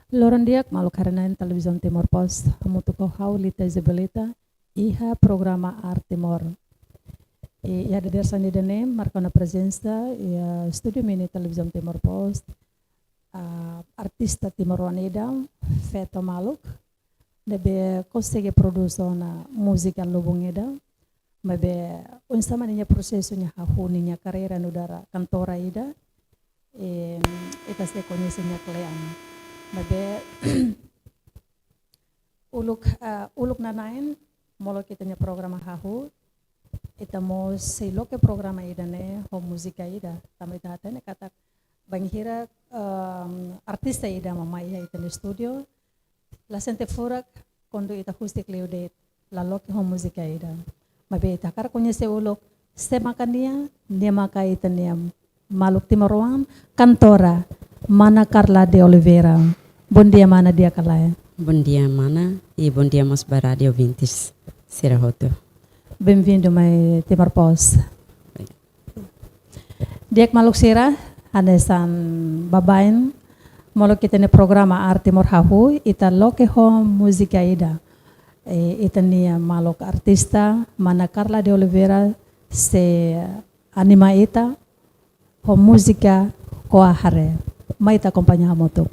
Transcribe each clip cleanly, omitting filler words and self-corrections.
Loron diak maluk haranan televisão Timor Post, hamutuko haulita isabelita, iha programa Art Timor. E a diversa nidane marca na presença e studio mini televisão Timor Post, artista timoruanida, Feto Maluk, debe consegue produção na música lubungida, mabe unsama niya proseso niya hahuni niya karera nudara kantora ida, ita se conhece niya klean. Mabe uluk nanain molo kita niya programa hahu, ita mo se loke programa ida ne ho musika ida, tamay data ne katak banghira artista ida mamaya ita ne studio, la sente furak kondo ita hustik leudet la loke ho musika ida. Mabe ita kar conhece uluk semakania dia maka ita niya Maluk Timoruan kantora Mana Carla de Oliveira. Bom dia, Mana dia kalaya. Bom dia, Mana, e bom dia, meus rádio ouvintes. Serahoto. Bem-vindo, mai Timor Post. Diak Maluk Sira, hanesan babain, maluk kita ne programa Art Timor Hahu, ita loke ho musika ida. Ita ni maluk artista Mana Carla de Oliveira se anima ita ho musika ko ahare. Mai ta acompanhar motok.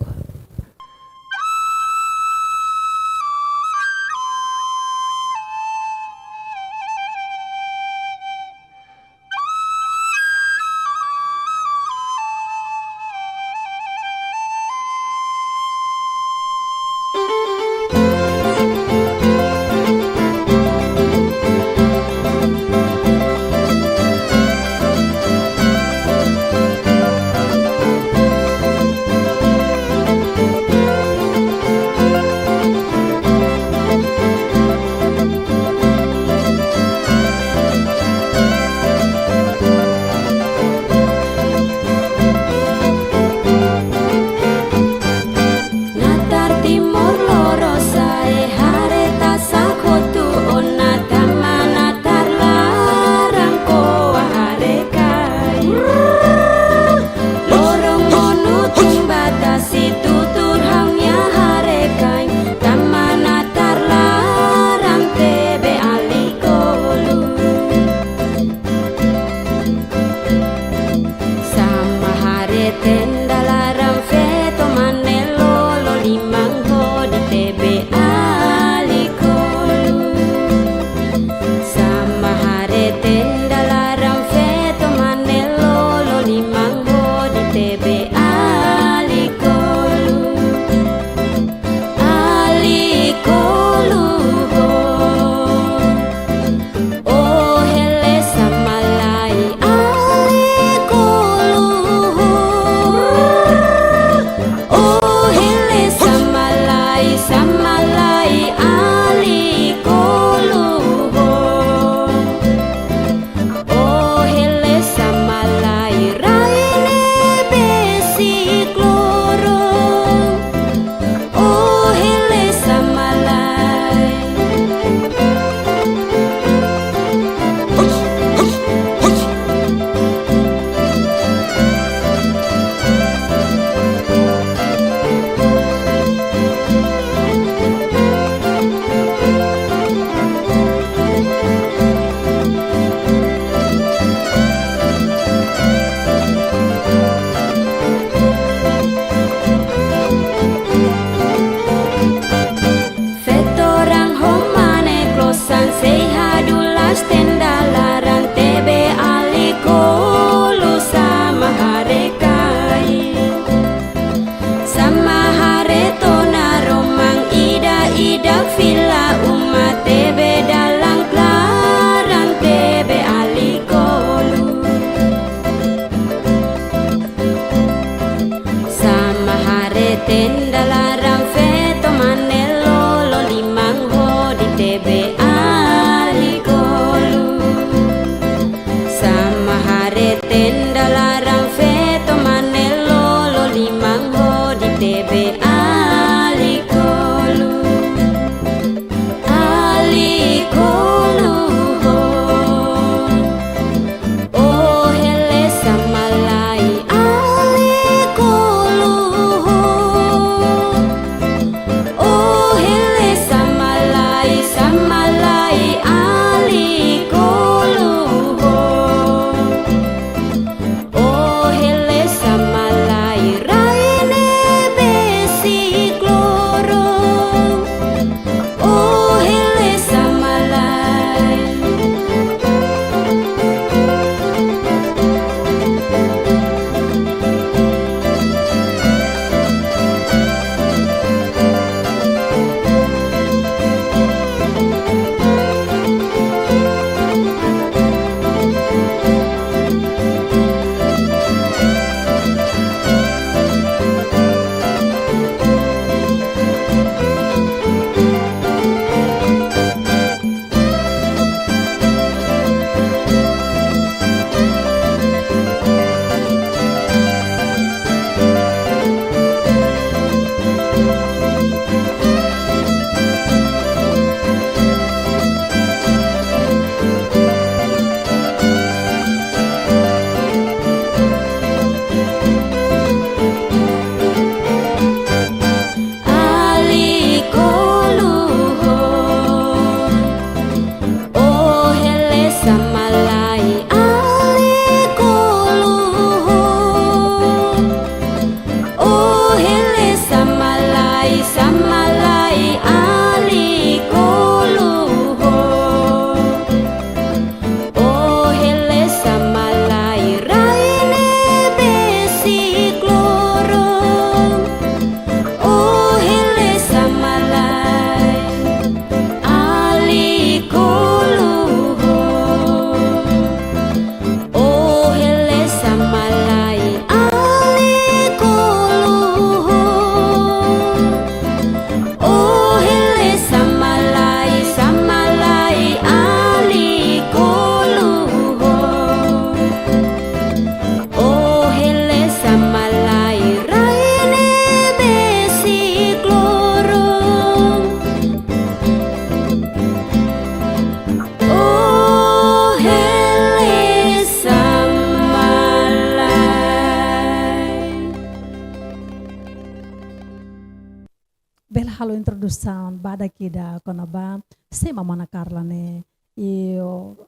bela halo introdução bada kida kona ba sema mana Carla ne e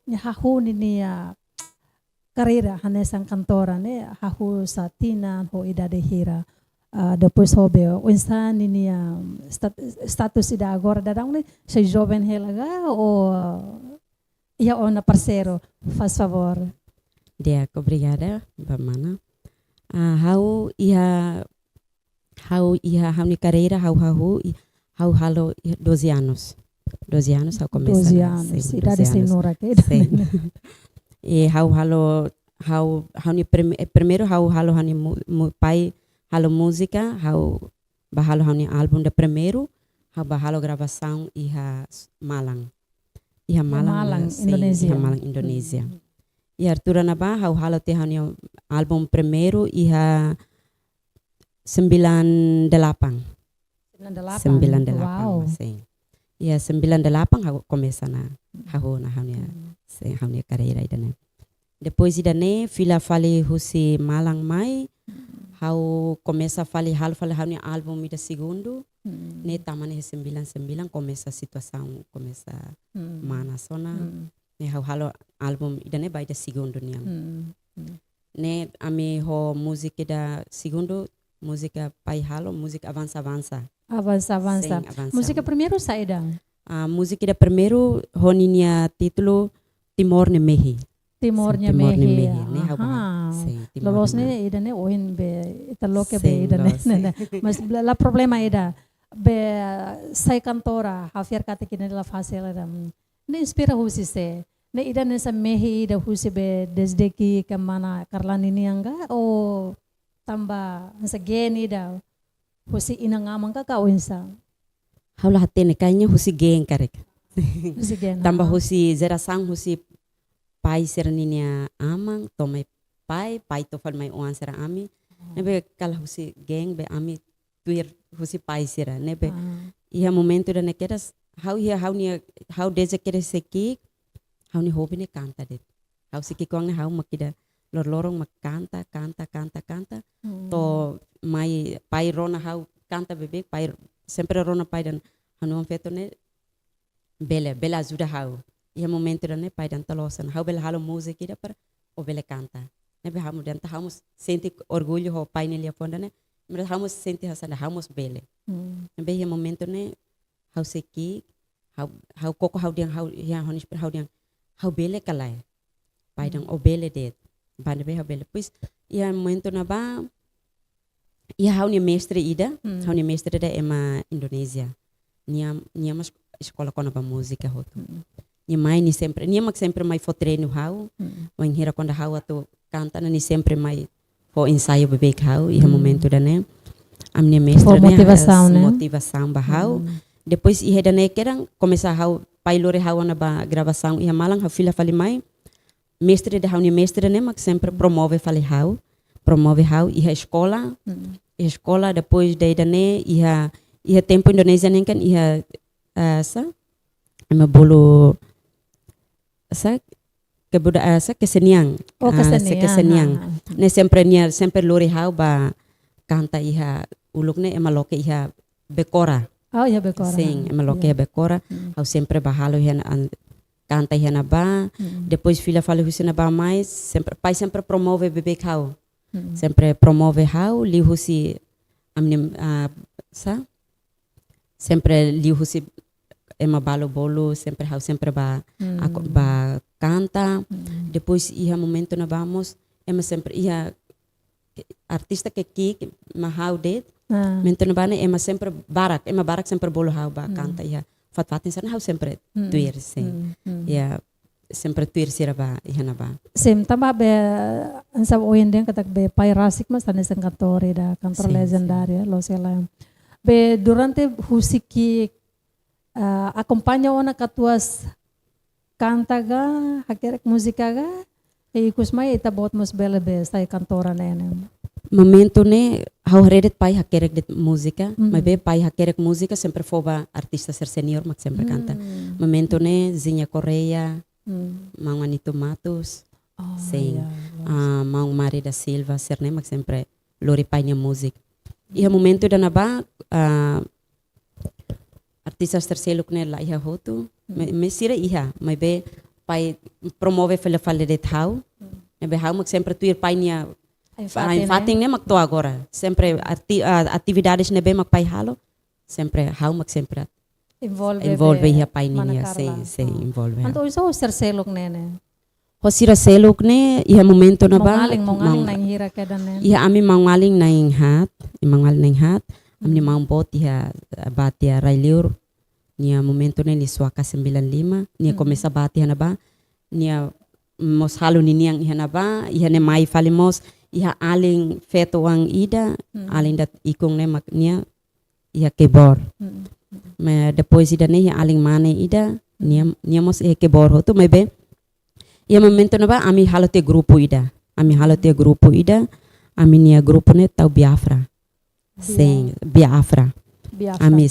nya hahu ni a carreira hanesang cantora ne hahu sa tina ho ida de hira. Depois soube o insan ini status ida agora dadang ne se jovem helaga ou ia ona parceiro faz favor. Dia, obrigada, Bamana. Hau iha minha carreira, hau halo 12 anos. 12 anos hau começa. 12 anos, idade senhora que E hau halo, primeiro hau halo hani pai halo música, hau bahalo hani álbum de primeiro, hau bahalo gravação iha Malang. Iha Malang, Indonesia. Iha Malang, Indonesia. E Artura na ba hau halo te hani album primeiro iha 98. 98. Wow. Sim. Ia 98 hau começa na hau na haunia carreira idane. Depois idane fila fali husi Malang mai hau começa fali haunia album ida segundo. Ne tamane 99 começa a situação começa mana sona. Ne halo album idane by the segundo niang. Ne ami ho música da segundo música pai halo música avança. Avança. Música primeiro saída. Música da primeiro honinya título Timor ne Mehi. Timor ne Mehi. Ne Lolos ne ida ne ohin be italoke be ida ne. Mas la problema ida be sai cantora hafier kata kina la fase la ne inspira husi se. Ne ida ne sa Mehi ida husi be desde ki ke mana Carla ini anga o tamba sa geni da husi ina ngamang ka winsa. Haula hatene kayaknya husi geng karek. Husi gen. Tamba husi zerasang husi pai serninya amang tomai pai to fal mai uan sera ami. Nebe kala husi geng be ami tuir husi pai sera nebe. Ia momento da nekeras how desa kere seki how ni hobi ne canta det. How seki kong ne how makida lorong mak canta. To mai pai rona how canta bebek pai sempre rona pai dan hanu feto ne bela ajuda how. Ia momento da ne pai dan talosan how bela halo música ida para o bela canta. Nebe how dan ta how sente orgulho ho pai ne lia fonda ne. Mas how sente hasanda how bele. Nebe ia momento ne how seki how koko how diang how bele kalai. Pai dan o bele det. Banda be how bele. Pues ia momento na ba ia how ni mestre ida, how ni mestre da ema Indonesia. Nia mas escola kona ba música hoto. Nia mai ni sempre, nia mak sempre mai fo treino how. Wan hira quando how ato canta ni sempre mai fo ensaio bebek how ia momento da ne. Am ni mestre ne motivação ba how. Depois ia da ne kerang começar how pai lore how na ba gravação ia Malang how fila fali mai. Mestre de how ni mestre ne mak sempre promove fali how. Promove how ia escola depois daí dane ia tempo Indonesia nem kan ia bolo kesenian ne sempre lori how ba canta ia uluk ne loke ia bekora sim loke bekora how sempre bahalo ia canta ia na ba depois filha fala husina ba mais sempre promove bebek how sempre promove how li husi amne sempre li husi ema bolo sempre how sempre ba canta depois ia momento na vamos ema sempre ia artista que ma how det momento na bane ema sempre barak sempre bolo how ba canta ia fatin sana how sempre tuir sim ia sempre tuir sira ba ihana ba sim tamba be ansa oyen den katak be pai rasik mas tane sang cantor legendaria lo sela be durante husiki acompanha ona katuas cantaga hakerek musikaga e kusmai eta bot mus bela be sai cantora nene momento ne how redet pai hakerek det música mas be pai hakerek música sempre foba artista ser senior mak sempre canta momento ne Zinha Correia Mang Anito Matos, sim, Mang Mari da Silva, ser mak sempre lori pai nya música. E o momento da naba artistas terseluk ne la iha hotu. Me sira iha, mas be pai promove fele fale de hau. Ne be hau mak sempre tuir pai nia fating ne mak to agora. Sempre atividades ne be mak pai halo. Sempre hau mak sempre envolve iha pai nia se envolve. Anto iso serselok nene. Hosira seluk ne iha momento na ba? Mongaling na hira kada nene. Iha ami mangaling na inghat, Ami maumpot iha batia railiur. Nia momento ne li suaka 95. Nia komesa bati hana ba. Nia mos halu ni niang iha na ba. Iha ne mai falimos. Iha aling feto wang ida. Aling dat ikong ne mak nia. Iha kebor. Ma depois ida ne iha aling mane ida. Nia mos iha kebor hotu. Ma be. Iha momento na ba. Ami halo te grupo ida. Ami nia grupo ne tau Biafra. Sim, Biafra. Ami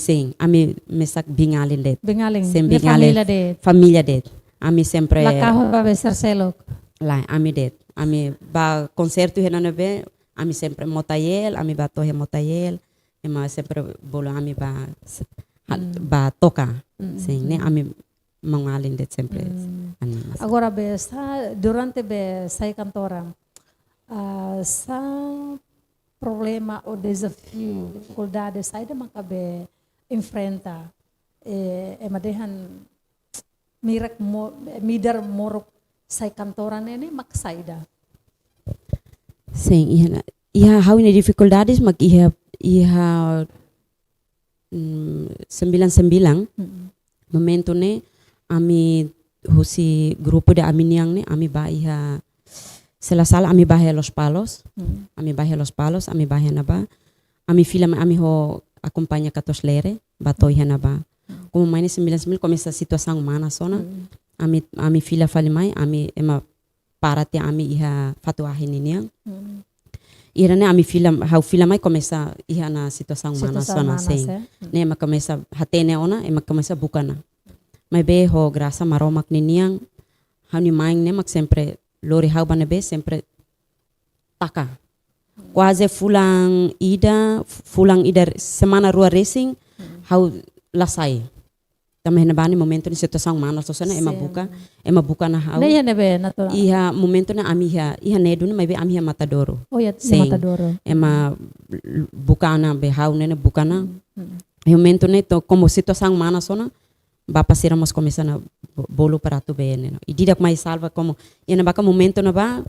mesak bingalin det. Família det. Ami sempre la carro ba serselok. La ami det. Ami ba concerto henana be, ami sempre motayel, ami ba tohe motayel. Ema sempre bolo ami ba toca. Sim, né? Ami mangalin det sempre. Agora be durante be sai cantora. Sa problema ou desafio, dificuldades, sai da makabe enfrenta. Madehan midar morok sai kantora nene maksaida. Sim, iha hau ni dificuldades mak iha 99 momento ne ami husi grupo de ami niang ne ami ba iha selasal ami bahe Los Palos. Ami bahe Los Palos, ami bahe na ba. Ami fila ami ho acompanha katos lere, batoi na ba. Como mais 99 começa a situação humana sona. Ami fila fali mai, ami ema parate ami iha fatuahe niniang. Irane ami fila mai começa iha na situação humana sona sem. Ne ema começa hatene ona, ema começa bukana. Mai be ho graça maromak niniang. Hau ni maing ne mak sempre lori hau bana be sempre taka. Quase fulang ida semana rua racing hau lasai. Também na bani momento ni situação mana so sana ema buka na hau. Ne be natural. Iha momento na ami iha nedu na mai be ami iha matadoro. Oh ya matadoro. Ema buka na be hau ne buka na. Momento ne to como situação mana sona bapa siramos começar na bolo para tu bene no. E didak mais salva como e na baka momento na ba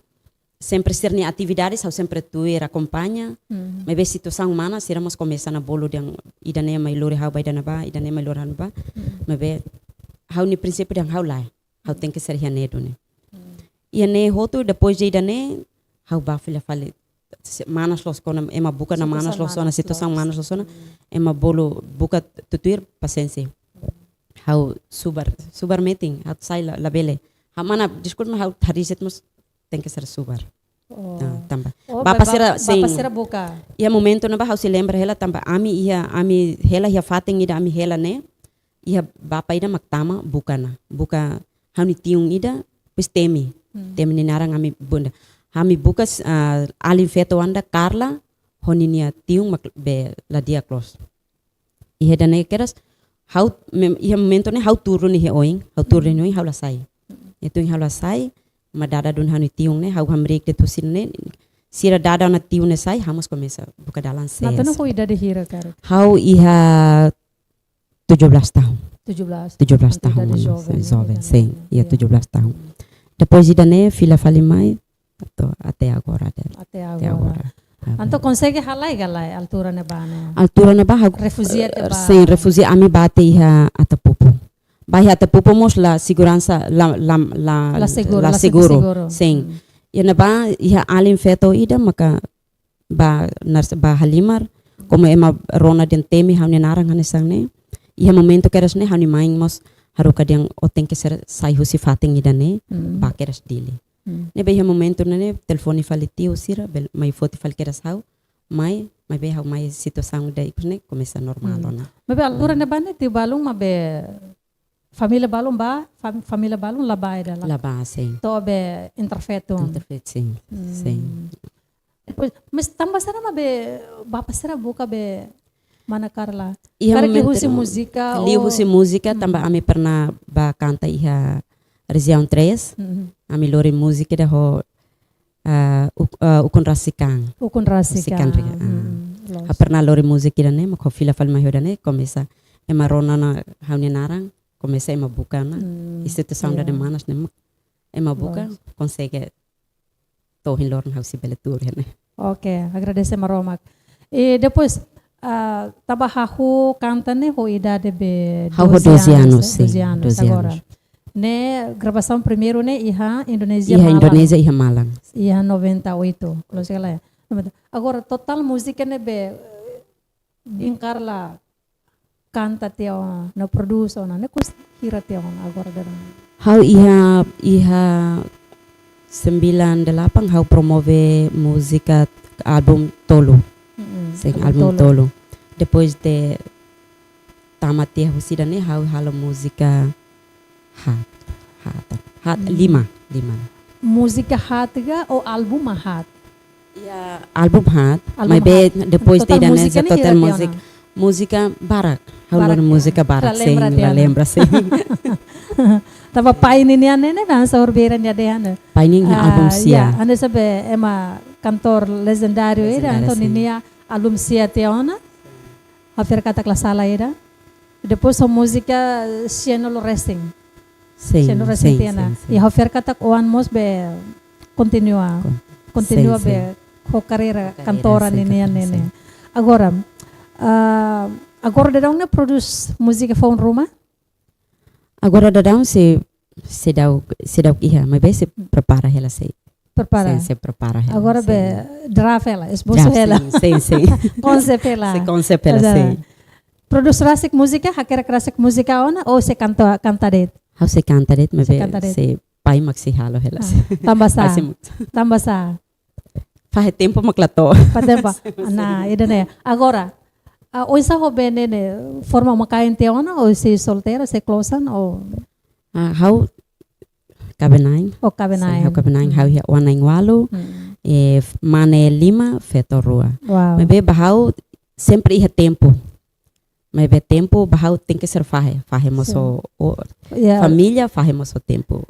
sempre ser ni atividades ou sempre tu ir acompanha mas be situação humana siramos começar na bolo yang idane mai lori hau ba idane mai lori han ba mas be hau ni princípio yang hau lai hau tem que ser hianedo ne e ne hotu depois de idane hau ba filha fale manas los kona ema buka na manas los na situação manas los na ema bolo buka tutuir paciência hau subar meeting hau sai la bele hau mana diskur hau hariset mus tem que ser subar tamba bapa sera buka ia momento na ba hau se lembra hela tamba ami hela ia fating ida ami hela ne ia bapa ida maktama buka hau ni tiung ida pes temi ni narang ami bunda ami buka alin feto anda Carla honinia tiung be la dia close ia dane keras hau ia momento ne hau turun ni oing hau lasai itu hau lasai madada dun hanu tiung ne hau hamrek de tusin ne sira dada na tiung ne sai hamos começa buka dalan ses natano ko ida de hira kar hau iha 17 tahun 17 tahun jovem sim ia 17 tahun depois ida ne fila fali mai até agora Anto consegue halai galai altura ne bana. Altura ne ba refugiate ba. Sim, refugi ami bate iha atapupu. Bahi atapupu mos la segurança la seguro. Sim. Ia ba iha alim feto ida maka ba halimar como ema rona den temi haune narang hanesang ne. Iha momento keras ne hauni maing mos haruka diang oteng que ser sai husi fating ida ne ba keras dili. Ne be momento ne telefone fale tio sira mai foto fale keras hau mai be hau mai situação da ikne começa normal ona. Be altura ne bane ti balung be família balung família balung labai da la base. To be interfeto sim. Mas tambah sana be bapa sera buka be Mana Carla. Iha Karek momento lihusi musika. lihusi música, também ami pernah ba canta iha região 3. Ami lori música da ho ukon rasikang. Ukun rasika. Sikan ria. Ha pernah lori música da ne, mako fila fal mahyo da ne, começa ema rona na hauni narang, começa ema buka na. Instituição da manas ne, ema buka, consegue tohin lorn hausi bele tour ne. Ok, agradecemos Romak. E depois, Tabahahu canta né, com idade de 12 anos, sim. 12 anos 12 agora. anos. Né, gravação primeiro, né, Iha, Indonésia, Iha Malang. Indonésia, iha Malang. Iha 98, kalau saya lah. Agora, total música né, be, Inkarla canta teo, na produce, na kus kira teo agora dalam. How iha 98 how promove música album Tolo. Sim, album Tolo. Depois de tamati husida ne how halo música hat lima. Música hatga ou álbum hat? Ya album hat. Album Mas be hat. depois de Total da música nessa ni total hira música música barak. How Barak, música barak la sim, lembra la tiana. lembra sim. Tava pai nini ane ne dança orbeira nya de ane. Paining album sia. Ane sabe ema cantor legendário era Legendário, então sim. nini album sia teona. A fer kata sala era. Depois a música Sienolo Resting. Sim, Sienolo Resting sim, tiana. sim, sim. E a fer kata oan mos be continua Sim, be co carreira Carreira, cantora sim, nini cantora, ane. sim. Agora de onde produz música para Roma? Agora dadão se dá iha, mas bem se prepara ela se Prepara. se prepara ela. Agora sim. be draft ela, esboço ela, Sim. concept ela. Se concept ela Ada. sim. Produz rasik música, hakera rasik música ona ou se canta det? How se canta det, mas Se canta bem det. se pai maxi halo ela. Tambah sa. Faz tempo maklato. Patempa. Na, ida ne. Agora, o isa ho bene ne forma uma kainte ona ou se solteira, se closan ou How kabenain. o kabenai. How kabenain how ia wanaing walu e mane lima feto rua. Wow. Mas bem bahau sempre ia tempo. Mas bem tempo bahau tem que ser fahe moço Ya, família fahe moço tempo.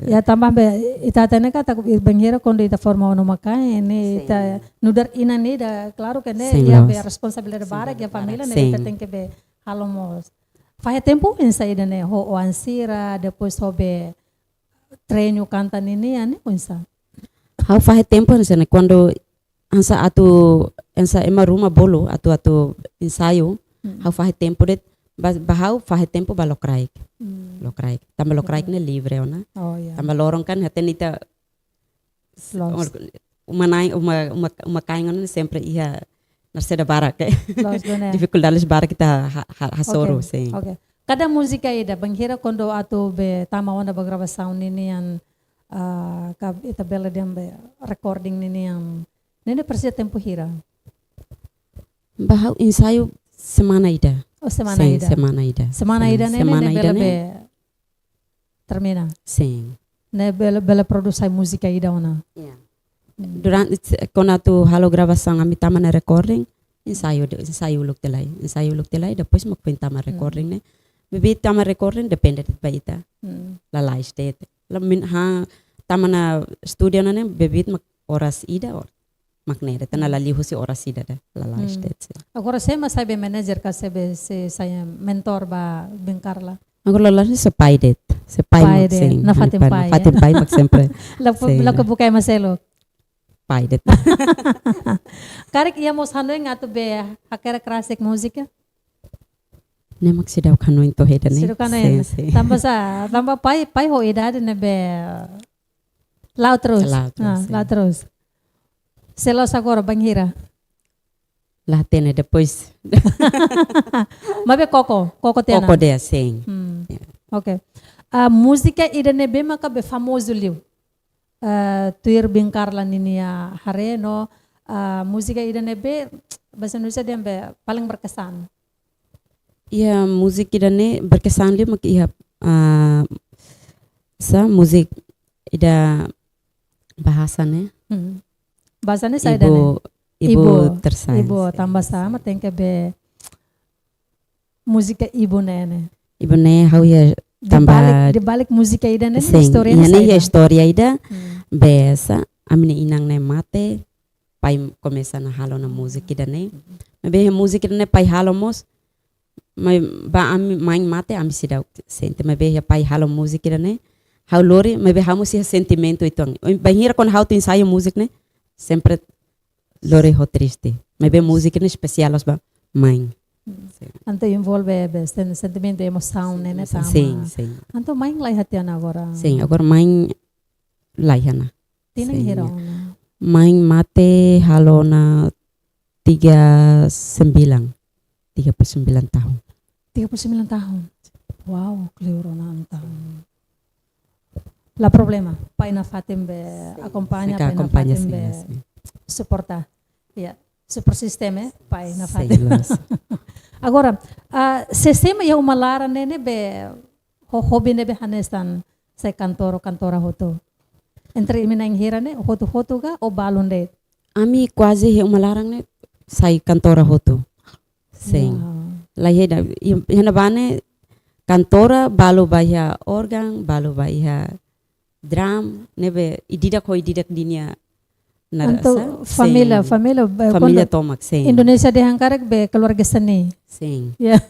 ya tambah be ita tene kata banheira quando ita forma uma kai ne ita nudar ina ne da claro que ne Sim, ya Los. be responsabilidade bara que a família ne Sim. ita tem que be halomos faz tempo em saída ne ho ansira depois ho be treino canta nini ane unsa How fahe tempo né quando ansa ansa ema ruma bolo atu ensaio how fahe tempo det bahau fahe tempo balokrai tambah lokrai ne livre ona oh ya tambah lorong kan hatenita los uma kaingon sempre ia nasceda barak los done dificuldades barak kita hasoro Okay. sim okay cada música ida banheira quando atu be tama onda ba gravação nini an ita bela dem be recording nini an nene persia tempo hira bahau ensaio semana ida o semana sim, ida semana ida nene semana ne ida bela ne be termina sim ne bela produzir música ida ona durante quando atu halo gravação a mitama na recording ensaio luk telai depois mo pintama recording ne bebi tama recording depende de baita la live state la min ha tama na studio na ne bebi mak horas ida or maknere tana la lihu si horas ida da la live state agora se mas sabe manager ka se saya mentor ba bengkarla agora la se pai det Pai mak det, sing na fatin pai, fatin pai mak sempre Sim. la ko bukay maselo pai det karek iya mos hanoy nga to be hakera klasik musika ne mak sidaw kanoin to heda ne sido kanayen Sim. tamba pai ho idade ne be lao terus Lao terus, sim. lao terus selos agora banghira la tene depois mabe koko tena koko de sim okay a música ida ne be maka be famoso liu tuir bingkarla ninia hare no música ida ne be bahasa Indonesia dia be paling berkesan Ia musik ida ne berkesan li mak ia sa musik ida bahasa ne bahasanya saya dan ibu tersayang. Ibu tambah sama tengke be musika ibu nene. Ibu ne hau ya tambah Di balik musika ida nene sing. historia Iya ne ya saida. historia ida besa amine inang ne mate pai começa na halo na música ida ne. Mebe música ida ne pai halo mos mai ba ami main mate ami sidau sente mebe ya pai halo música ida ne. Hau lori mebe hamo si sentimento itong. Banhira kon hau tu ensaio música ne sempre lori ho triste. Mebe música ne especial os ba mãe. Anto envolve be sentimento e emoção nene tama. Sim, sim. Anto main lai hatian agora. Sim, agora mãe laihana. Tinang Sim. hira. Mãe mate halo na 39 tahun. 39 tahun. Wow, kluro na ang tahun. La problema, pai na fatim be acompanha, Fica pai na acompanha fatim sim, be sim. suporta. Yeah. Super sistema, pai na Sim, fatim. los. Agora, sistema ya umalara nene be hobby ne be hanestan sa kantora hoto. Entre imina ang hira ne hoto ga o balon de. Ami quase he uma larang ne sai cantora hoto. Sim. Wow. Lai da hena bane cantora balu bahia organ, balu bahia drum, nebe ididak dinia Anto família família tomak sim. Indonesia de hangkarek be keluarga seni. Sim. Yeah.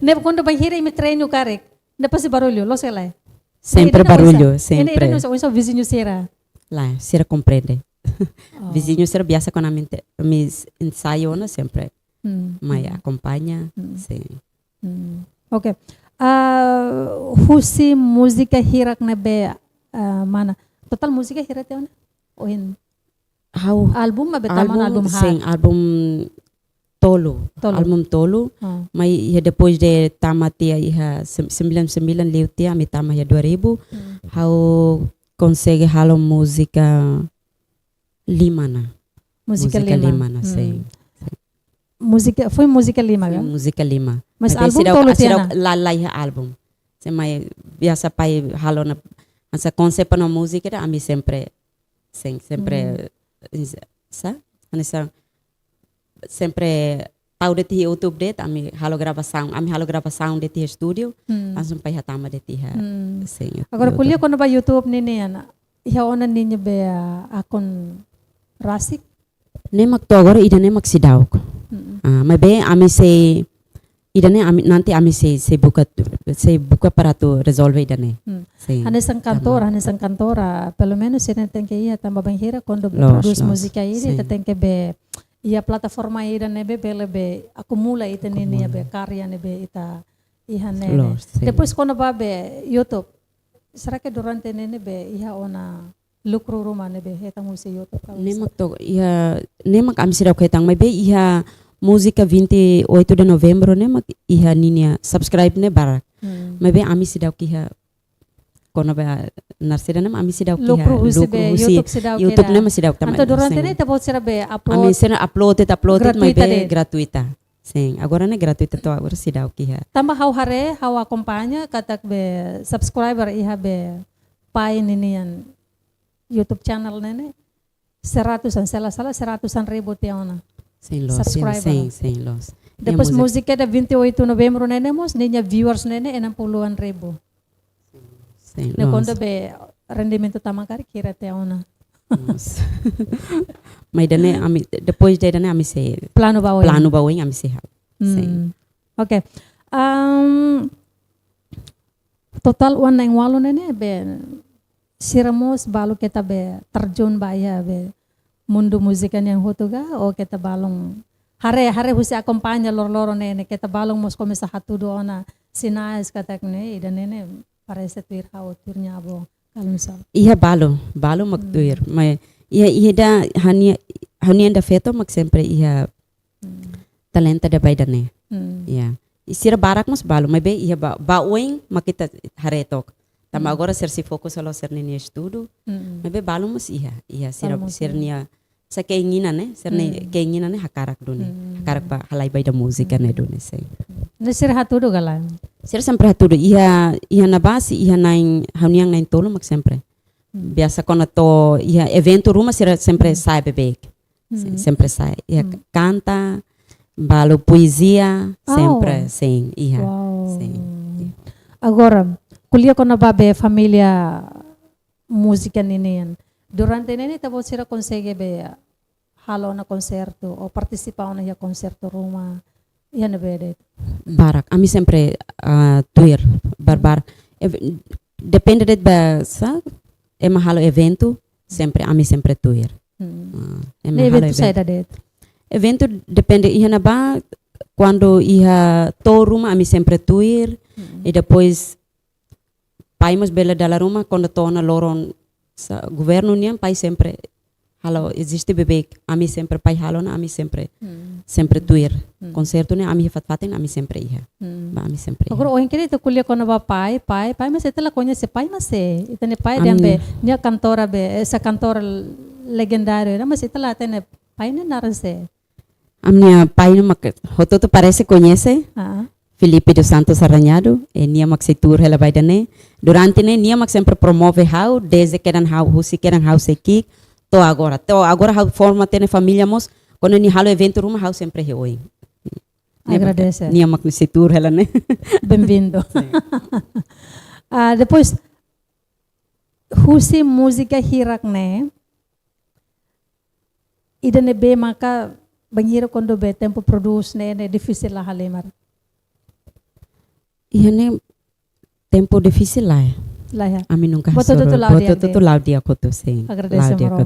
Nebe quando vai hira imi treino karek, depois se barulho, lo sei lá. Sempre barulho, sempre. Ele não sabe vizinho será. Lá, será compreende. Vizinho será biasa com a mis ensaio na sempre. Mas acompanha, sim. Okay. Husi música hirak na be mana? Total música hirak ya na? O hin? How Album ba betaman album ha? sim, album Tolo. Album Tolo. Mas ia depois de tamatia ia 99 leutia, mi tama ia 2000. How consegue halo música lima na. Música lima na, sim. Música, foi música lima ga? Música lima. Mas album Tolo tiana? La ia album. Se mai biasa pai halo na asa concept na música da ami sempre sempre sa anisa sempre tau de ti YouTube det ami halo gravação de ti estúdio langsung pai hatama de ti ha sim. Agora kuliah quando vai YouTube nini ana iha ona ninyo be akon rasik Nemak to agora ida nemak sidaw ko. Mas bem ami se ida ne nanti ami se buka para tu resolve ida ne. Hanesang kantora, pelo menos se tem que ir também bem hira quando produz música aí, tem que be ia plataforma ida ne be acumula ita nini be karya ne be ita iha ne. Depois quando vai be YouTube, será que durante nene be iha ona lucro rumah ne be heta musi YouTube. Nemak to nemak ami sidaw ketang mas bem iha música 28 de novembro nemak iha ninia subscribe ne barak. Mas bem ami sidaw kiha kono ba narsida nam ami sidaw kiha lucro YouTube ne masidaw tama. Anto durante ne tapos sira be upload. Ami sena upload mas bem gratuita. Sim, agora ne gratuita to agora sidaw kiha. Tamba hau acompanha katak be subscriber iha be pai ninian YouTube channel nene 100-an ribu tiona. Sim, los. Subscriber. Sim, los. Depois música da 28 de novembro nene mos ninya viewers nene 60-an ribu. Sim, Ne quando be rendimento tamakar kira tiona. Mas dane ami depois de dane ami se Plano bawin ami se. Sim. Okay. Total uan na walo nene be siramos balo kita be terjun baya be mundo musikan yang hutuga o kita balong hare husi acompanha lor nene kita balong mos komesa hatudo ona sinais katak ne ida nene parece tuir hau turnya abo kalmisal. Iya balo magtuir. Mas iya da hania da feto mag sempre iya talenta da baidane. Iya. Isira barak mas balo mas be iya baoing makita haretok. Tama agora ser se fokus alo ser nini estudo. Mas be balo mas iya ser nia sa keinginan ne ser ne keinginan ne hakarak dune. Hakarak ba halai bai da musika ne dune sei. Ne sir hatudo galan. Sir sempre hatudo iya na base iya nain haniang nain tolo mag sempre. Biasa kono to iya evento rumah sir sempre sai bebek. Sempre sai. Ia canta, balo poesia, sempre, sim, ia. Wow. Sim. Agora, kuliah ko na ba be família música ninian. Durante nini tabo sira consegue be halo na konserto o participar na konserto Roma. Yan na be. Barak, ami sempre tuir, barbar. Depende de ba sa halo evento, sempre ami sempre tuir. Na evento sa det. Evento depende iha na ba quando iha to Roma ami sempre tuir e depois paimos bela dalla Roma quando torna loro sa governo niam pai sempre halo existe bebê ami sempre pai halo na ami sempre sempre tuir concerto ne ami fatin ami sempre iha ba ami sempre agora o incrível to kuliah ko na ba pai mas itala conhece pai mas itane pai dembe nia cantora be essa cantora legendária mas itala tene pai ne naranse amnia pai no hototo parece conhece Felipe dos Santos Arranhado e Niamak se tour hela vai dane. Durante ne Niamak sempre promove how desde que eran how husi que eran how se kik to agora how forma tene família mos quando ni halo evento Roma how sempre he oi. Agradece. Niamak se tour hela ne. Bem-vindo. Depois husi música hirak ne. Ida ne be maka banheiro quando be tempo produz ne difícil lah halemar. Iya ne tempo difícil lah. Lah ya. Ami nunca Boto tu laudia koto sim. Agradece Laudia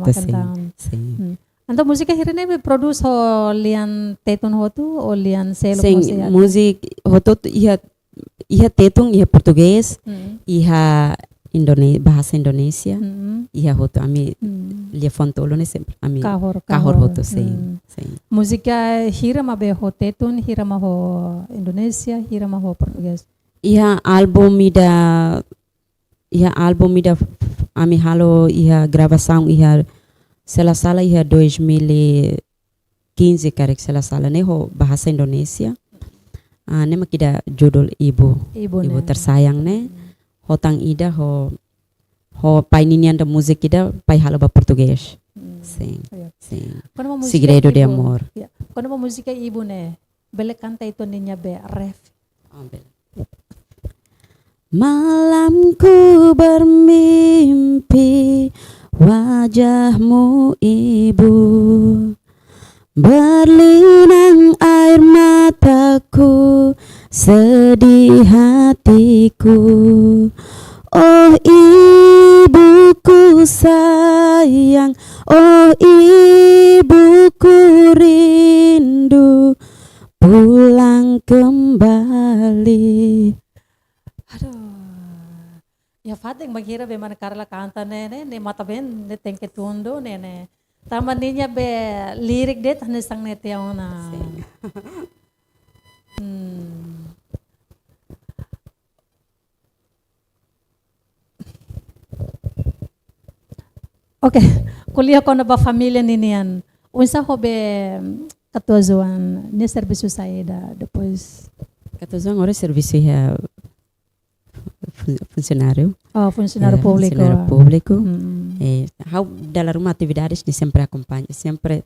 sim. Anta música hirene be produce ho lian tetun hotu o lian selo sim, music hoto iha tetun iha português, iha bahasa Indonesia, iha hoto ami lia fontolo ne sempre ami kahor hoto sim. Música hirama be ho tetun, hirama ho Indonesia, hirama ho português. Iha album ida ami halo iha gravação iha sala iha 2015 karek sala ne ho bahasa Indonesia. Ne makida judul ibu tersayang ne. Hotang ida ho pai ninian da musik ida pai halo ba português. Sim. Segredo de amor. Quando uma música ibu ne, bele canta itu ninya be ref. Malamku bermimpi wajahmu ibu, berlinang air mataku, sedih hatiku. Oh ibuku sayang, oh ibuku rindu, pulang kembali. Aduh, ya fating maghira be man karla kanta ne mata ben ne tengke tundo ne tama ninya be lirik det hane sang ne teona. Oke, kuliah ko na ba família ninian? Unsa ho be katuzuan ni serviço saída depois? Katuzuan ora serviço ya funcionário. Funcionário público. Funcionário público. How dalam rumah atividades ni sempre acompanha, sempre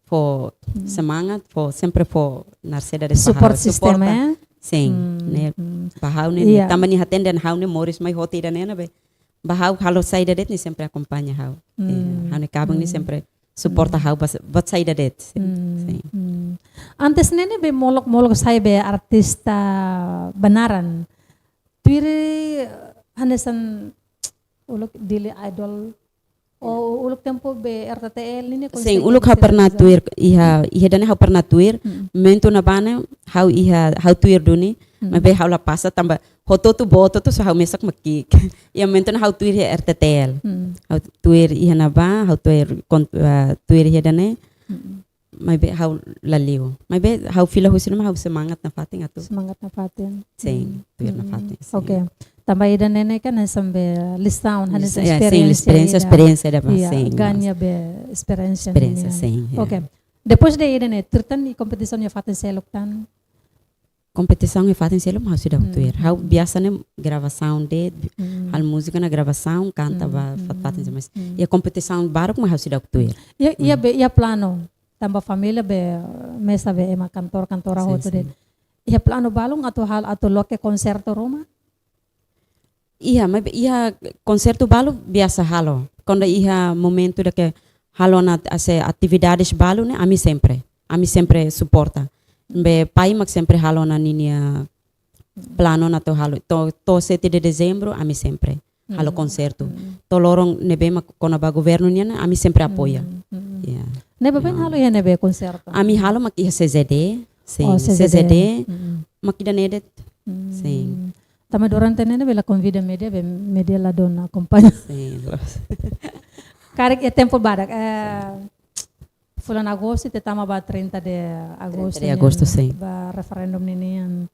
for semangat, sempre for narceda de support sistema. Sim, né? Bahau ne também ni atenden how ne moris mai hoti da ne be. Bahau halo saída det ni sempre acompanha how. How ne kabang ni sempre suporta how bat saída det. Antes nene be molok saya be artista benaran. Tuiri hanesan uluk dili idol o uluk tempo be RTTL ini sim uluk ha pernah tuir iha dane ha pernah tuir mento na bana how tuir duni mabe how la passa tamba hoto tu boto tu so how mesak makik ia mento na how tuir RTTL how tuir iha na ba how tuir tuir iha dane mabe how laliu mabe how fila husin ma how semangat na fatin atu semangat na fatin sim tuir na fatin okay tambah ida nene kan sambe listaun hanes experiência da sim ganha be experiência sim okay depois de ida ne tertan di kompetisi ya fatin seloktan competição e fatem selo mas sudah tuir how biasa né gravação de hal música na gravação canta ba fatem mas e a competição baru mas sudah tuir Ia plano tambah família be mesa be ema cantora Sim, hoto sim. de. Ia plano balong atau hal atau loke konserto Roma? mas concerto balu biasa halo quando momento da que halo na ase atividades balu né a mim sempre suporta be pai mak sempre halo na ninia plano na to halo to 7 de dezembro a mim sempre halo concerto to lorong nebe mak kona ba governo niya a mim sempre apoia yeah. Nebe ben halo ia nebe konserto. a mim halo mak CZD sim Oh, CZD. CZD mak ida nedet sim Tama durante nene bela convida media la dona acompanha. sim Karek é tempo barak. Bulan Agosto te tama ba 30 de agosto. 30 de agosto, sim. Ba referendum ninian.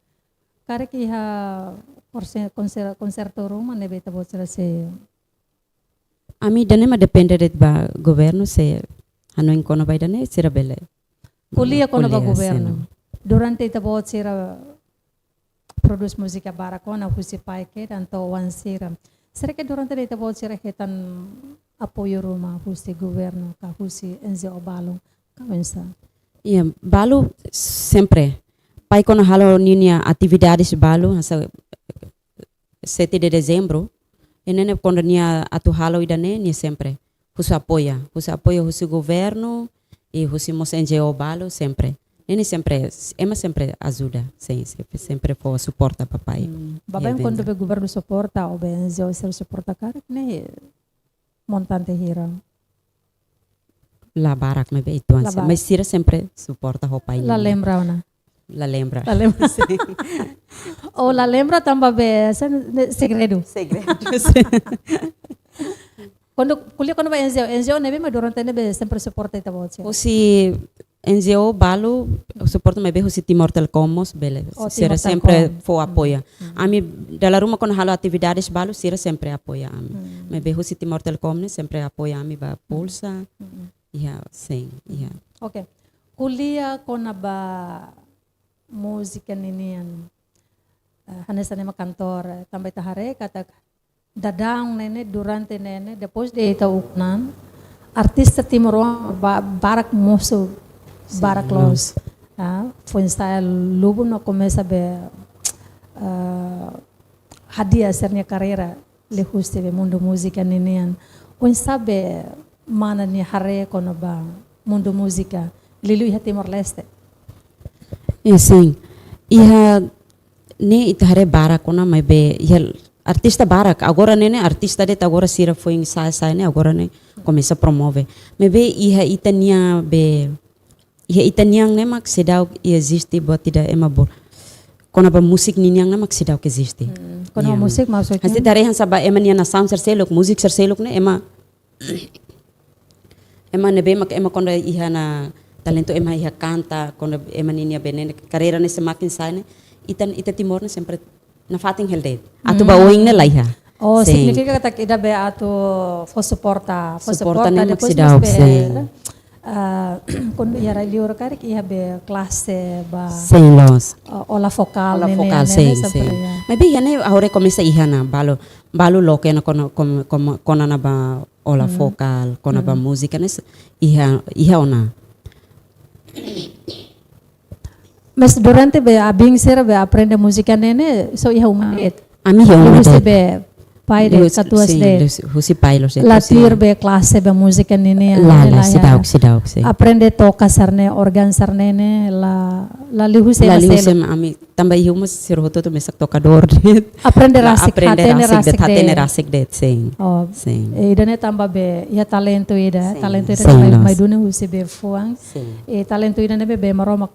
Karek iha konserto Roma nebe tabo se a mim dane ma depende det ba governo se ano in kono ba dane sira bele kuliah kono ba Kuliah, governo. Durante tabo sira produce música barakona husi paike dan to wan sira. Será que durante de tabo sira hetan apoio Roma husi governo ka husi enze obalong kawensa. iya balu sempre pai kono halo ninia atividades balu asa 7 de dezembro e nene quando nia atu halo idane ni sempre husu apoia husu governo e husu mos NGO balu sempre nene sempre ema sempre ajuda sim sempre for suporta papai Babai quando be governo suporta o be enze o ser suporta karek ne montante hira. la barak me be itu La barak. mas sira sempre suporta ho pai La lembra ona. la lembra La lembra. O la lembra tamba be segredo. Quando vai NGO nebe ma durante nebe sempre suporta ita voce. Husi NGO balu suporta me be husi Timor Telkomos bele Oh, sira Timor sempre Telkom. for apoia ami dalla ruma con halo atividades balu sira sempre apoia ami me be husi Timor Telkom ne sempre apoia ami ba pulsa iya sim iya Okay. Kuliah kona ba música ninian. Hanesa nema kantor tambay tahare katak dadang nene durante nene depois de ita uknan artista Timor barak moso barak los. Foi ensaio lubu no começa be hadia sernya carreira le huste be mundo música ninian. Un sabe mana ni hare kono ba mundo música lilu iha Timor Leste. iya sim iya ne itahare barak ona me be iya artista barak agora nene artista det agora sira foi ensaio ne agora ne começa a promove me be iya itania be iya itaniang ne mak sedau existe buat tidak emabor kona ba musik niniang ne mak sedau que existe Kono Yeah. musik maksudnya. Hasti tarehan saba ema nia na sound serselok musik serselok ne ema nebe mak ema konda iha na talento ema iha canta konda ema ninia benene carreira ne semakin sai ne ita Timor ne sempre na fating helde atu ba oing ne laiha Oh, Sim. significa que ida be ato fo suporta ne mak depois sidau, mas sim. quando ia liur kare que ia be classe ba sem los ola focal ala nene, focal nene, sim sempre, sim ya. maybe iha ne ahora começa iha na balu loke na kona na ba ola focal kona ba música ne iha ona Mas durante be abing ser be aprende música nene so ia umanit. ami iha Lu ona se det. be pai de katuas de Husi pailos de latir be classe be música nene la sidauk sim aprende toca sarne organ sarne ne la lihu se la maselo. liusem ami tambah ihu mas siroto to mesak tocador det Aprende rasik aprende rasik det hatene de. rasik det sim Oh, sim idane tamba be ya talento ida, Sim. talento ida Sim, mai nós. dune husi be fuang. sim Talento ida nebe be maromak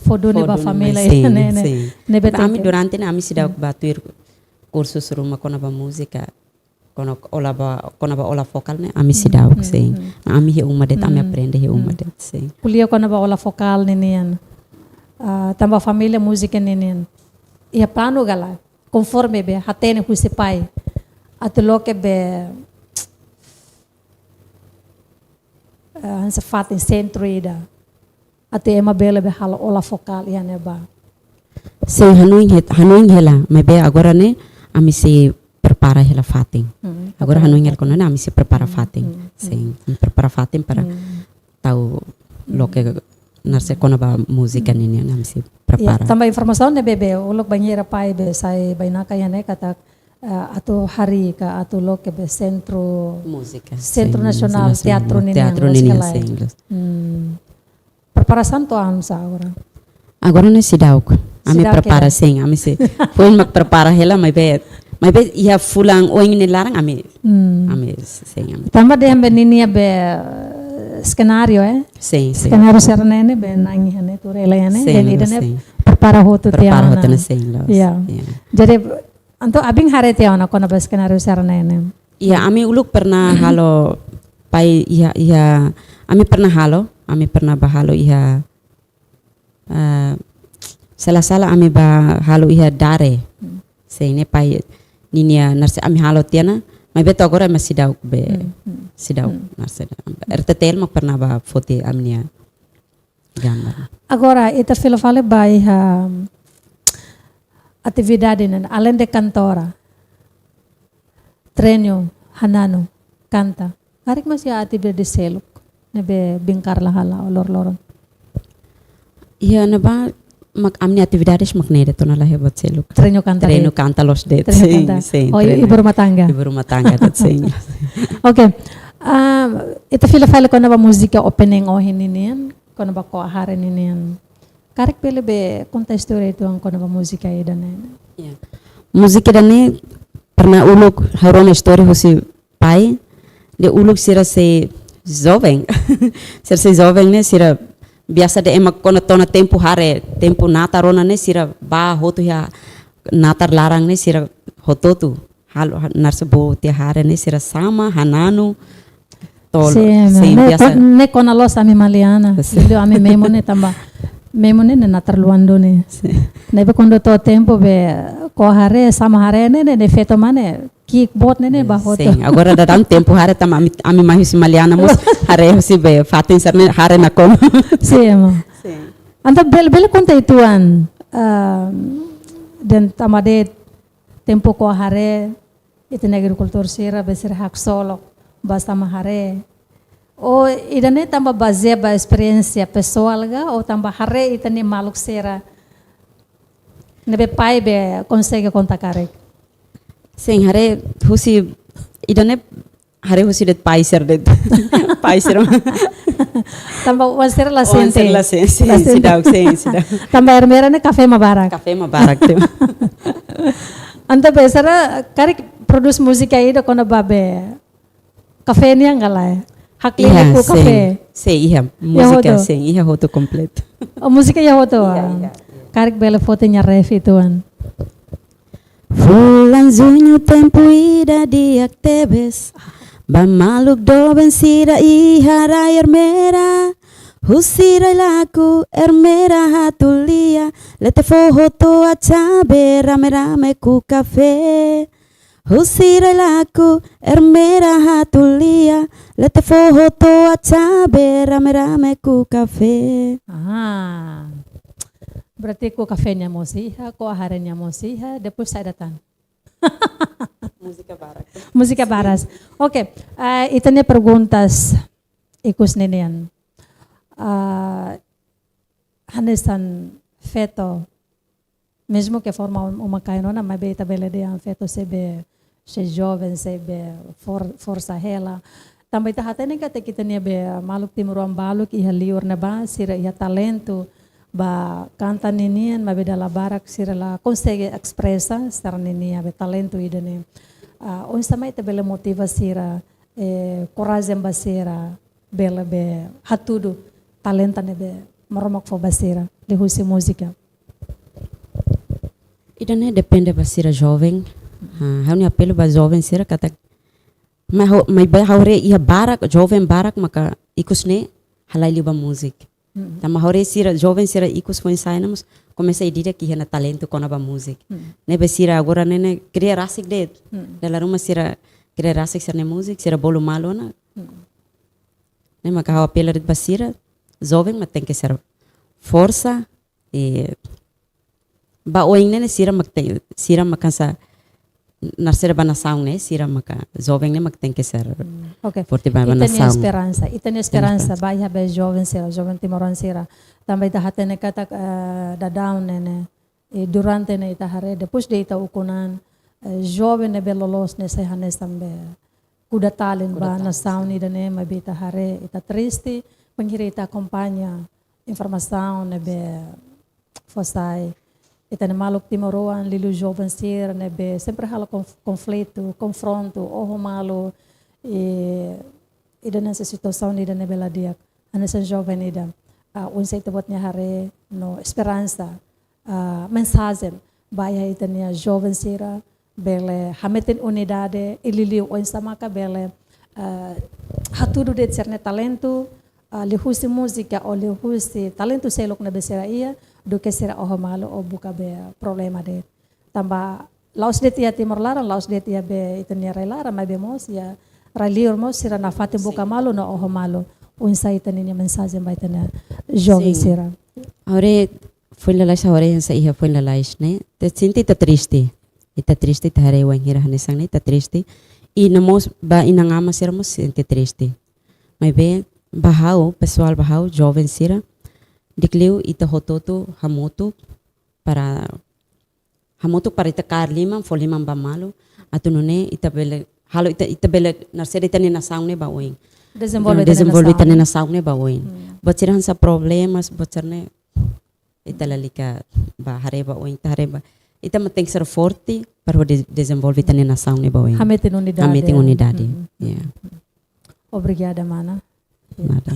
fodune ba família sim ida ne sim nebe ami durante ne ami sidauk batuir kursus rumah kona ba música kona ba ola vokal ne ami sidauk sim ami he uma det ami aprende he uma det sim kuliah kona ba ola vokal ninian. Tamba família música ninian. Ia plano gala conforme be hatene husi pai. Atulo ke be hansa fatin centro ida. Ate ema bela be hala ola vokal ia neba. Sem hanuin hela, maybe agora né, ami se prepara hela fating. Agora hanuin hela kono né, ami se prepara fating. Sim, prepara fating para tahu lo que narse kono ba música nini, ami se prepara. Tambah informasi ne bebe, ulok banhira pai be sai bainaka ya ne katak atau hari ka atau lo ke be Centro Música. Centro Nasional Teatro nini. Teatro nini sim. Preparação to ano sa agora. Agora né se dá o ami Sidaw prepara kaya. sim, ami se foi mag prepara hela maybe ia fulang oing ni larang ami sim ami. Tambah dia be nini be skenario Sim. skenario sernene be nangi hane tu rela ya ne. Sim, Jadi ida ne sim. prepara hotu Prepara tiana. hotu na sim los. Ya. Jadi anto abing hari tiana kono be skenario sernene. Iya, ami uluk pernah halo pai iya ami pernah bahalo iya salah ami bahalo iya dare. Sehingga pai ninia narse ami halo tiana, mai beto agora masih dauk be sidau narse. RTTL mak pernah ba foto amnia gambar. Agora ita filo fale bai atividade nan além de cantora. Treino, hanano, canta. Karik masih atividade seluk. Nebe bingkar lahala olor-loron. Iya na ba mak amni atividades mak nede to na lahe buat seluk. Treino canta. Treino canta los det. Treino canta. Oh, ibu rumah tangga. Ibu rumah tangga dat sim. Oke. Ita filo fale ko na ba musika opening o hininian. Ko na ba ko aharen ninian. Karik pele be konta story itu ang ko na ba musika ida na. Iya. Musika dani pernah uluk harona story husi pai. De uluk sira se jovem. Sira se jovem ne sira biasa de emak kono tona tempo hare, tempo natarona ne sira ba hotu ya natar larang ne sira hototu. Halo narse bo te hare ne sira sama hananu tolo. Sim, biasa. ne kona los ami maliana. Ilio ami memone tamba. Memone ne natar luando ne. Ne be kondo to tempo be ko hare sama hare ne feto mane kickboard ne ba hoto. Sim, agora dalam tempo hare tam ami mahisi maliana mus hare husi be fatin sarne hare na kom. Sim. Sim. Anta bel konta ituan. Den tamade tempo ko hare ite na agricultor sira be sira hak solo basta mahare. O idane tamba baseia ba experiência pessoal ga ou tamba hare itane maluk sira. Nebe pai be consegue contar karek. Sim, hare husi idane hare husi det paiser det paiser. Tamba wasira la sente. La sente. Sidau. Tamba hermera ne café mabarak. Café mabarak tu. Anta besara karek produce musika ida kona babe. Café ni angala. Hakli ku café. Sim, iya música sim, iya hoto completo. O musika ya hoto. Karek bele foto nya ref ituan. Fulanzunho tempo ida dia tebes ba maluk do bensira i hara hermera husira laku hermera hatulia lete foto a chabe rame ku café husira laku hermera hatulia lete foto a chabe rame ku café. Berarti ko kafenya mo siha, ko aharennya mo siha, depois saya datang. Música baras. Ok, itanya perguntas ikus ninian. Hanesan feto, mesmo que forma uma cainona, mas beta bela de feto sebe jovem, sebe força hela. Também tá hatene kata kita nia be maluk timuruan baluk iha liur na ba, sira iha talento. Ba canta ninian ma beda la barak sira la consegue expressa star ninia be talento idane on sama ite bela motiva sira coragem basira bela be hatudo talenta ne be maromak fo basira de husi música idane depende basira jovem hauni apelo ba jovem sira kata mai ba haure ia barak jovem barak maka ikusne halai liba música. Tama hore sira jovem sira ikus foi ensainamos comecei a dizer que hena talento com a música. Nebe sira agora nene queria rasik det. Dalam rumah sira queria rasik sira música sira bolu malo na. Ne maka hawa pela det basira jovem mas tem que ser força e ba oing ne sira makansa narsera bana saung ne sira maka jovem ne makten que ser Okay. forte ba bana Itania saung. esperança. Itania esperança. Vai haver jovem sira, jovem timoran sira. Também ita hatene katak da down ne. E durante ne ita hare depois de ita ukunan jovem ne belolos ne se hanes tambe. Kuda talent ba na sound ida ne mabita hare ita triste penghiri ita acompanha informação ne be fosai. Ita ne maluk timoroan lilu jovem sira ne be sempre hala conflito, confronto, oho malo e ida nessa situação ida ne bela dia anessa jovem ida unsa ita buat niya hare no esperança mensagem baya ita niya jovem sira bele hametin unidade ililiu unsa maka bele hatudu de cerne talento lihusi música o lihusi talento selok na besera ia do que será o malo o buka be problema de tamba laos de tia timor lara laos de tia be itania relara ma be mos ya ralior mos sira na fatin buka malo no o malo unsa itania mensagem ba itania jovem sira Ahora foi la laish ahora en sa hija foi la laish ne te sinti ta triste ta hare wan hira hanesang ne ta triste e namos ba inangama sira mos sinti triste mas be bahau pessoal bahau jovem sira dikliu ita hototo hamoto para ita karlima folima ba malo atunone ita bele halo ita bele narsere ita na saung ne ba oing desenvolve ita na saung ne ba oing bociran sa problemas bocarne ita lalika ba hareba oing ta hareba ita mateng ser forte para desenvolve ita na saung ne ba oing hametin unidade yeah. Obrigada mana Nada.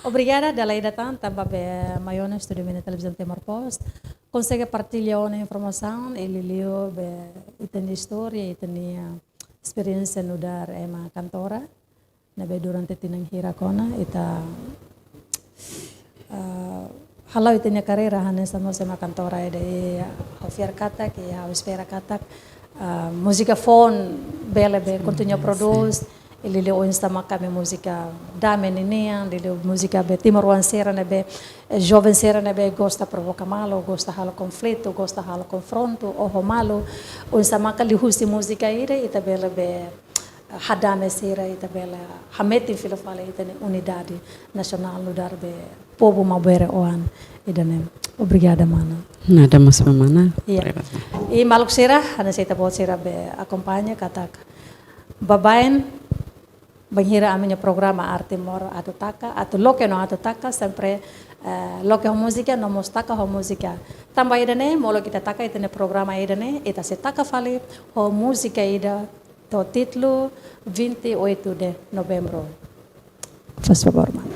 Obrigada dalai datang tambah be Mayona Studio Mini Televisão Timor Post. Consegue partilhar uma informação, ele leu be itani história, itani experiência no dar ema cantora. Na be durante tinang hira kona ita halau itani carreira hanes sama sama cantora ide ofiar katak ya espera katak música phone bele be continua produz ele leu insta kami música dame ninian ele leu música be timoruan sera ne be jovem sera ne be gosta provoca malo gosta halo conflito gosta halo confronto oho malo insta maka lihusi música ire ita bele be hadame sera ita bele hameti filofale ita unidade nacional no dar be povo mabere oan idane obrigada mana Nada mas mana yeah. E maluk sera hana sita bot sera be acompanha katak babaen banghira aminya programa arte mor atau taka atau loke no atau taka sempre loke ho música no mostaka ho música tambah idane molo kita taka itane programa idane ita se taka fale ho música ida to titlo 28 de novembro faz favor man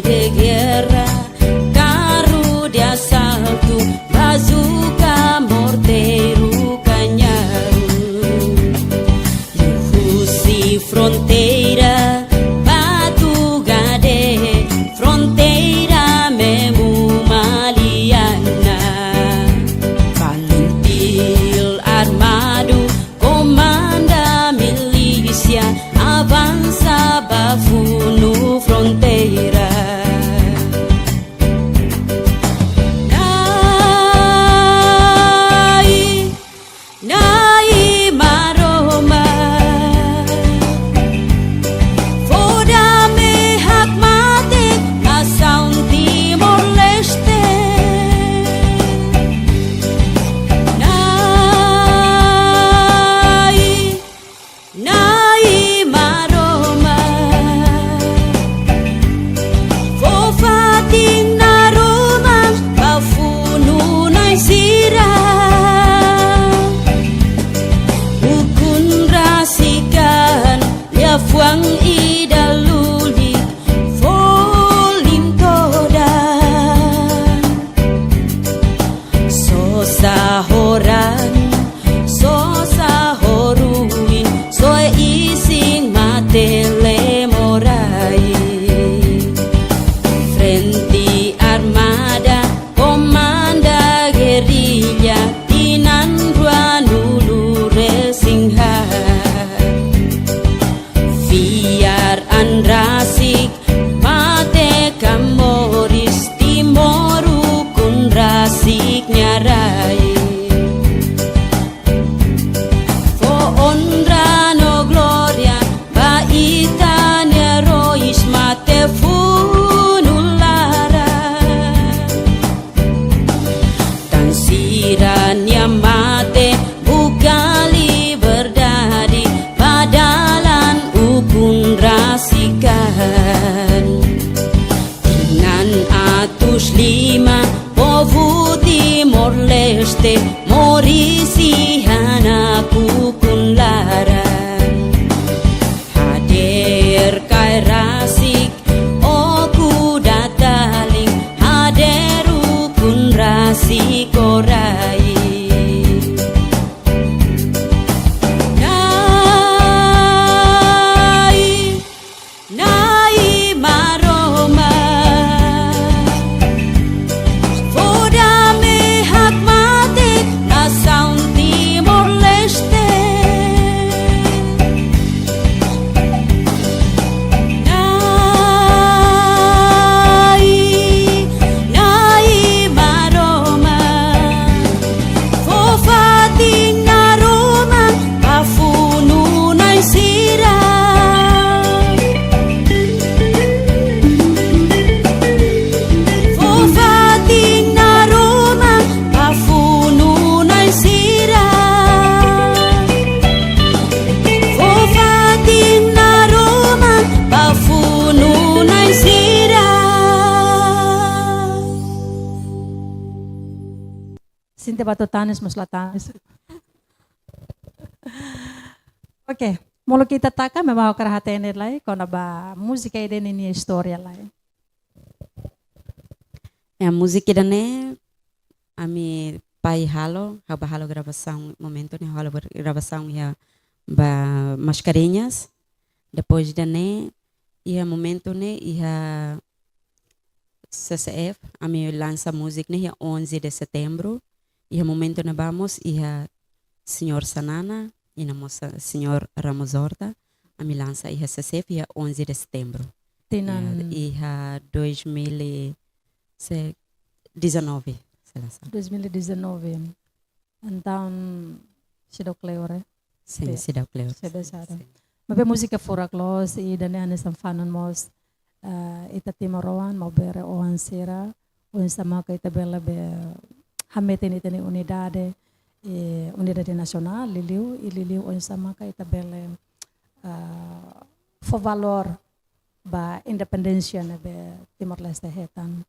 de guerra, carro de asalto. moleste morisi hanaku kun lara hadir kai rasik oku dataling haderu kun rasik orai Sinti Batutanis Muslatanis. Oke, mulu kita taka memang kerahatan lai kona ba musika ide ini historia lai. A música dane ami pai halo gravação momento né halo gravação ia ba mascarinhas depois dane ia momento né ia CCF ami lança música né ia 11 de setembro ia momento na vamos ia senhor Sanana e na moça senhor Ramos Horta ami lança ia CCF ia 11 de setembro Tinan ia 2019 2019. Então, Sido Cleore. Sim, Sido Cleore. Sebesar. Mabe musika fora klos i dane ane samfanon mos ita timoroan mau bere oan sera un sama ka ita bela be hamete ni tene unidade unidade nacional liliu un sama ka ita bele for valor ba independencia ne be Timor Leste hetan.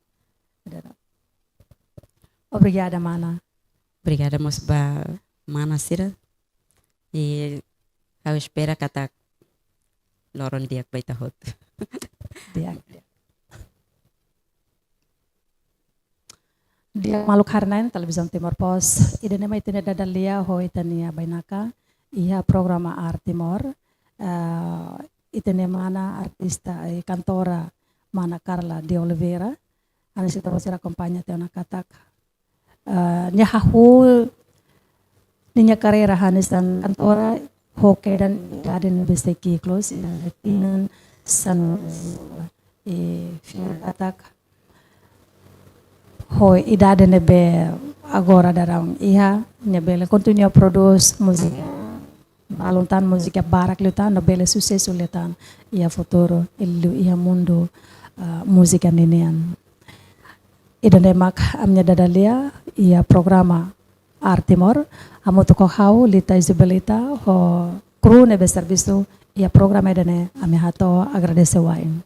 Obrigada, Mana. Obrigada, mos ba Mana Sira. E eu espero que tá loron dia que vai estar hot. Dia Maluk Harnain, televisão Timor Pos. Ida nema itine dadalia ho itania bainaka. Iha programa Art Timor. Itine mana artista kantora Mana Carla de Oliveira. Ana sita wasira kompanya te ona katak. Nya hahu ninya karera hanistan kantora hoke dan aden besteki close tinan san katak hoi idade nebe agora darang iha nyabele continue produce musika balontan musika barak lutan nobele sucesso letan ia futuro illu ia mundo musika ninian idane mak amnya dadalia ia programa Art Timor amo to hau lita isabelita ho kru nebe serviço ia programa idane ame hato agradece wain.